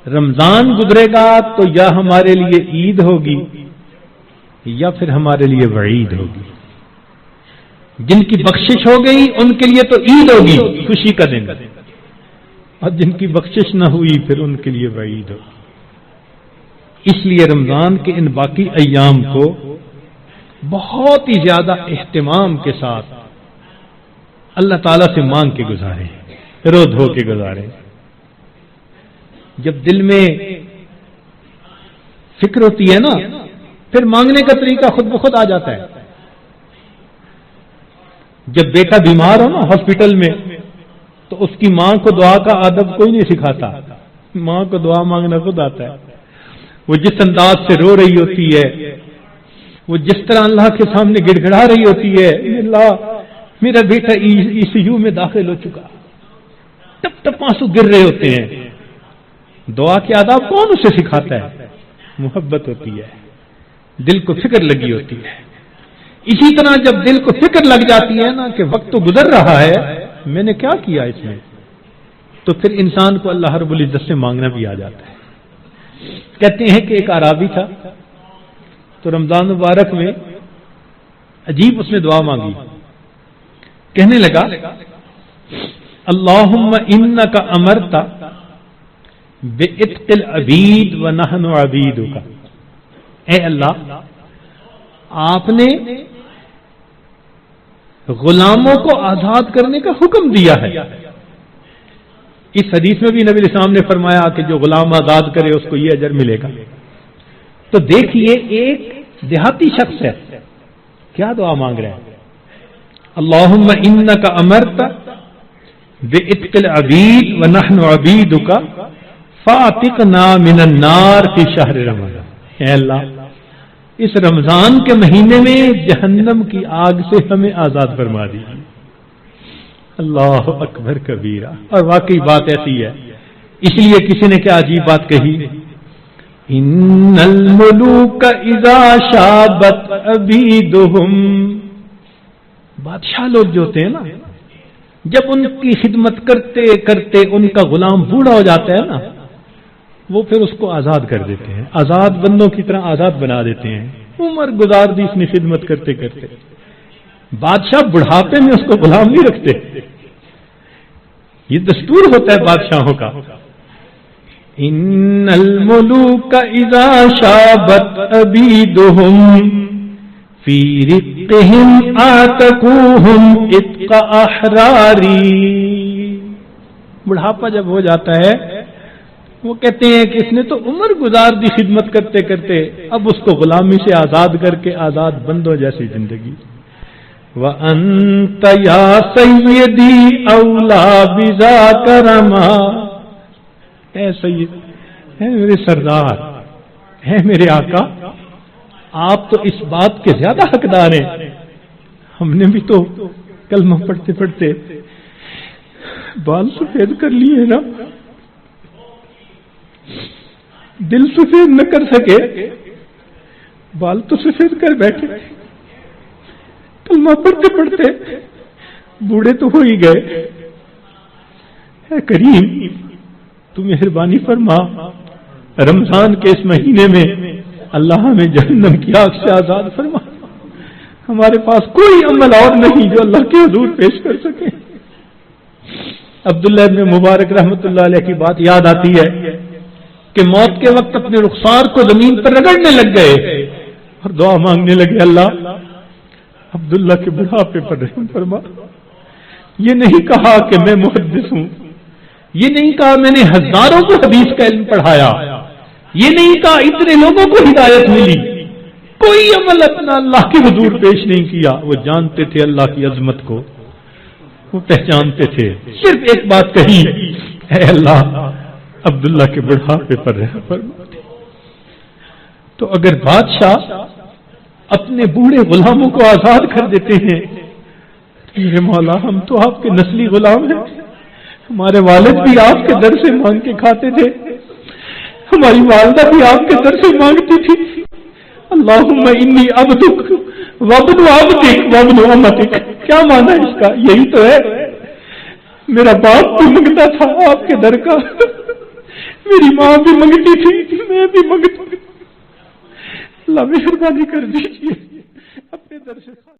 رمضان گزرے گا تو یا ہمارے لیے عید ہوگی یا پھر ہمارے لیے وعید ہوگی. جن کی بخشش ہو گئی ان کے لیے تو عید ہوگی، خوشی کا دن، اور جن کی بخشش نہ ہوئی پھر ان کے لیے وعید ہوگی. اس لیے رمضان کے ان باقی ایام کو بہت ہی زیادہ اہتمام کے ساتھ اللہ تعالیٰ سے مانگ کے گزاریں، رو دھو کے گزاریں. جب دل میں فکر ہوتی ہے نا پھر مانگنے کا طریقہ خود بخود آ جاتا ہے. جب بیٹا بیمار ہو نا ہاسپٹل میں تو اس کی ماں کو دعا کا ادب کوئی نہیں سکھاتا، ماں کو دعا مانگنا خود آتا ہے. وہ جس انداز سے رو رہی ہوتی ہے، وہ جس طرح اللہ کے سامنے گڑ گڑا رہی ہوتی ہے، اللہ میرا بیٹا ICU میں داخل ہو چکا، ٹپ ٹپ آنسو گر رہے ہوتے ہیں. دعا کے آداب کون اسے سکھاتا ہے؟ محبت ہوتی ہے، دل کو فکر لگی ہوتی ہے. اسی طرح جب دل کو فکر لگ جاتی ہے نا کہ وقت تو گزر رہا ہے، میں نے کیا کیا اس میں، تو پھر انسان کو اللہ رب العزت سے مانگنا بھی آ جاتا ہے. کہتے ہیں کہ ایک اعرابی تھا تو رمضان مبارک میں عجیب اس نے دعا مانگی. کہنے لگا اللہم انک امرت بعتق العبید ونحن عبیدک. اے اللہ، آپ نے غلاموں کو آزاد کرنے کا حکم دیا ہے. اس حدیث میں بھی نبی علیہ السلام نے فرمایا کہ جو غلام آزاد کرے اس کو یہ اجر ملے گا. تو دیکھیے ایک دیہاتی شخص ہے کیا دعا مانگ رہے ہیں، اللہم انک امرت بعتق العبید ونحن عبیدک فاعتقنا من النار فی شہر رمضان. اے اللہ، اس رمضان کے مہینے میں جہنم کی آگ سے ہمیں آزاد فرما دی. اللہ اکبر کبیرہ. اور واقعی بات ایسی ہے. اس لیے کسی نے کیا عجیب بات کہی، ان الملوک اذا شابت عبیدہم. بادشاہ لوگ جو ہوتے ہیں نا، جب ان کی خدمت کرتے کرتے ان کا غلام بوڑھا ہو جاتا ہے نا، وہ پھر اس کو آزاد کر دیتے ہیں، آزاد بندوں کی طرح آزاد بنا دیتے ہیں. عمر گزار دی اس نے خدمت کرتے کرتے. بادشاہ بڑھاپے میں اس کو غلام نہیں رکھتے، یہ دستور ہوتا ہے بادشاہوں کا. ان الملوک اذا شابت عبیدہم فی رقہم آتقوہم اتق احراری. بڑھاپا جب ہو جاتا ہے وہ کہتے ہیں کہ اس نے تو عمر گزار دی خدمت کرتے کرتے، اب اس کو غلامی سے آزاد کر کے آزاد بندوں جیسی زندگی. وَأَنْتَ يَا سَيِّدِي أَوْلَى بِذَاكَ رَمَا. اے سید، اے میرے سردار، اے میرے آقا، آپ تو اس بات کے زیادہ حقدار ہیں. ہم نے بھی تو کلمہ پڑھتے پڑھتے بال سفید کر لیے نا، دل سفید نہ کر سکے، بال تو سفید کر بیٹھے. کلمہ پڑھتے پڑھتے بوڑھے تو ہو ہی گئے. اے کریم، تو مہربانی فرما، رمضان کے اس مہینے میں اللہ ہمیں جہنم کی آگ سے آزاد فرما. ہمارے پاس کوئی عمل اور نہیں جو اللہ کے حضور پیش کر سکے. عبداللہ ابن مبارک رحمۃ اللہ علیہ کی بات یاد آتی ہے کہ موت کے وقت اپنے رخسار کو زمین پر رگڑنے لگ گئے اور دعا مانگنے لگے، اللہ عبداللہ کے بڑھاپے پر رحم فرما. یہ نہیں کہا کہ میں محدث ہوں، یہ نہیں کہا میں نے ہزاروں کو حدیث کا علم پڑھایا، یہ نہیں کہا اتنے لوگوں کو ہدایت ملی، کوئی عمل اپنا اللہ کے حضور پیش نہیں کیا. وہ جانتے تھے اللہ کی عظمت کو، وہ پہچانتے تھے. صرف ایک بات کہی، اے اللہ عبداللہ کے بڑھاپے پر رحم فرما. تو اگر بادشاہ اپنے بوڑھے غلاموں کو آزاد کر دیتے ہیں، میرے مولا ہم تو آپ کے نسلی غلام ہیں، ہمارے والد بھی آپ کے در سے مانگ کے کھاتے تھے، ہماری والدہ بھی آپ کے در سے مانگتی تھی. اللہم انی عبدک وابن عبدک وابن امتک، کیا مانا ہے اس کا؟ یہی تو ہے، میرا باپ بھی منگتا تھا آپ کے در کا، میری ماں بھی منگتی تھی، میں بھی منگتا، اللہ مہربانی کر دیجیے اپنے در سے